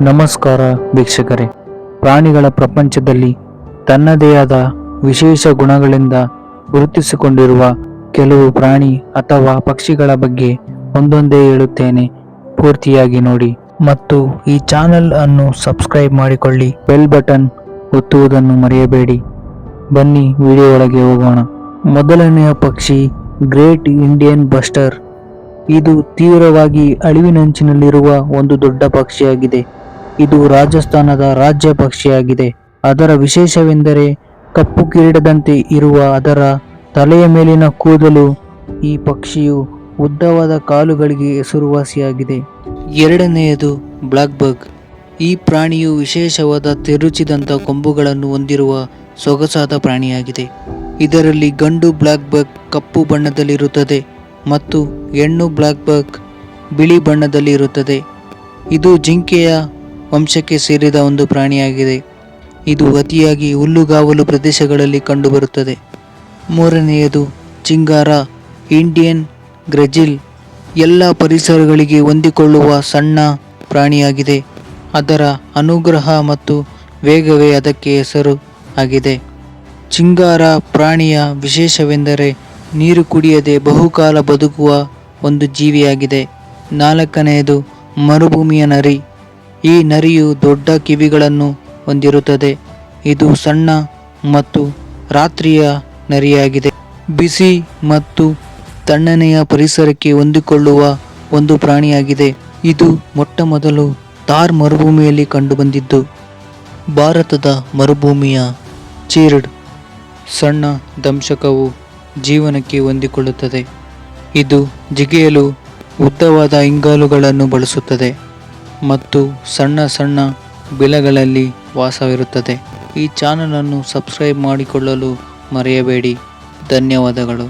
ನಮಸ್ಕಾರ ವೀಕ್ಷಕರೇ. ಪ್ರಾಣಿಗಳ ಪ್ರಪಂಚದಲ್ಲಿ ತನ್ನದೇ ಆದ ವಿಶೇಷ ಗುಣಗಳಿಂದ ಗುರುತಿಸಿಕೊಂಡಿರುವ ಕೆಲವು ಪ್ರಾಣಿ ಅಥವಾ ಪಕ್ಷಿಗಳ ಬಗ್ಗೆ ಒಂದೊಂದೇ ಹೇಳುತ್ತೇನೆ, ಪೂರ್ತಿಯಾಗಿ ನೋಡಿ ಮತ್ತು ಈ ಚಾನೆಲ್ ಅನ್ನು ಸಬ್ಸ್ಕ್ರೈಬ್ ಮಾಡಿಕೊಳ್ಳಿ. ಬೆಲ್ ಬಟನ್ ಒತ್ತುವುದನ್ನು ಮರೆಯಬೇಡಿ. ಬನ್ನಿ ವಿಡಿಯೋ ಒಳಗೆ ಹೋಗೋಣ. ಮೊದಲನೆಯ ಪಕ್ಷಿ ಗ್ರೇಟ್ ಇಂಡಿಯನ್ ಬಸ್ಟರ್. ಇದು ತೀವ್ರವಾಗಿ ಅಳಿವಿನಂಚಿನಲ್ಲಿರುವ ಒಂದು ದೊಡ್ಡ ಪಕ್ಷಿಯಾಗಿದೆ. ಇದು ರಾಜಸ್ಥಾನದ ರಾಜ್ಯ ಪಕ್ಷಿಯಾಗಿದೆ. ಅದರ ವಿಶೇಷವೆಂದರೆ ಕಪ್ಪು ಕಿರೀಟದಂತೆ ಇರುವ ಅದರ ತಲೆಯ ಮೇಲಿನ ಕೂದಲು. ಈ ಪಕ್ಷಿಯು ಉದ್ದವಾದ ಕಾಲುಗಳಿಗೆ ಹೆಸರುವಾಸಿಯಾಗಿದೆ. ಎರಡನೆಯದು ಬ್ಲಾಕ್ ಬಗ್. ಈ ಪ್ರಾಣಿಯು ವಿಶೇಷವಾದ ತಿರುಚಿದಂಥ ಕೊಂಬುಗಳನ್ನು ಹೊಂದಿರುವ ಸೊಗಸಾದ ಪ್ರಾಣಿಯಾಗಿದೆ. ಇದರಲ್ಲಿ ಗಂಡು ಬ್ಲಾಕ್ ಬಗ್ ಕಪ್ಪು ಬಣ್ಣದಲ್ಲಿರುತ್ತದೆ ಮತ್ತು ಹೆಣ್ಣು ಬ್ಲಾಕ್ ಬಗ್ ಬಿಳಿ ಬಣ್ಣದಲ್ಲಿ ಇರುತ್ತದೆ. ಇದು ಜಿಂಕೆಯ ವಂಶಕ್ಕೆ ಸೇರಿದ ಒಂದು ಪ್ರಾಣಿಯಾಗಿದೆ. ಇದು ಅತಿಯಾಗಿ ಹುಲ್ಲುಗಾವಲು ಪ್ರದೇಶಗಳಲ್ಲಿ ಕಂಡುಬರುತ್ತದೆ. ಮೂರನೆಯದು ಚಿಂಗಾರ ಇಂಡಿಯನ್ ಗ್ರೆಜಿಲ್. ಎಲ್ಲ ಪರಿಸರಗಳಿಗೆ ಹೊಂದಿಕೊಳ್ಳುವ ಸಣ್ಣ ಪ್ರಾಣಿಯಾಗಿದೆ. ಅದರ ಅನುಗ್ರಹ ಮತ್ತು ವೇಗವೇ ಅದಕ್ಕೆ ಹೆಸರು ಆಗಿದೆ. ಚಿಂಗಾರ ಪ್ರಾಣಿಯ ವಿಶೇಷವೆಂದರೆ ನೀರು ಕುಡಿಯದೆ ಬಹುಕಾಲ ಬದುಕುವ ಒಂದು ಜೀವಿಯಾಗಿದೆ. ನಾಲ್ಕನೆಯದು ಮರುಭೂಮಿಯ ನರಿ. ಈ ನರಿಯು ದೊಡ್ಡ ಕಿವಿಗಳನ್ನು ಹೊಂದಿರುತ್ತದೆ. ಇದು ಸಣ್ಣ ಮತ್ತು ರಾತ್ರಿಯ ನರಿಯಾಗಿದೆ. ಬಿಸಿ ಮತ್ತು ತಣ್ಣನೆಯ ಪರಿಸರಕ್ಕೆ ಹೊಂದಿಕೊಳ್ಳುವ ಒಂದು ಪ್ರಾಣಿಯಾಗಿದೆ. ಇದು ಮೊಟ್ಟಮೊದಲು ಥಾರ್ ಮರುಭೂಮಿಯಲ್ಲಿ ಕಂಡುಬಂದಿದ್ದು. ಭಾರತದ ಮರುಭೂಮಿಯ ಚೀರ್ಡ್ ಸಣ್ಣ ದಂಶಕವು ಜೀವನಕ್ಕೆ ಹೊಂದಿಕೊಳ್ಳುತ್ತದೆ. ಇದು ಜಿಗಿಯಲು ಉದ್ದವಾದ ಹಿಂಗಾಲುಗಳನ್ನು ಬಳಸುತ್ತದೆ ಮತ್ತು ಸಣ್ಣ ಸಣ್ಣ ಬಿಲಗಳಲ್ಲಿ ವಾಸವಿರುತ್ತದೆ. ಈ ಚಾನಲನ್ನು ಸಬ್ಸ್ಕ್ರೈಬ್ ಮಾಡಿಕೊಳ್ಳಲು ಮರೆಯಬೇಡಿ. ಧನ್ಯವಾದಗಳು.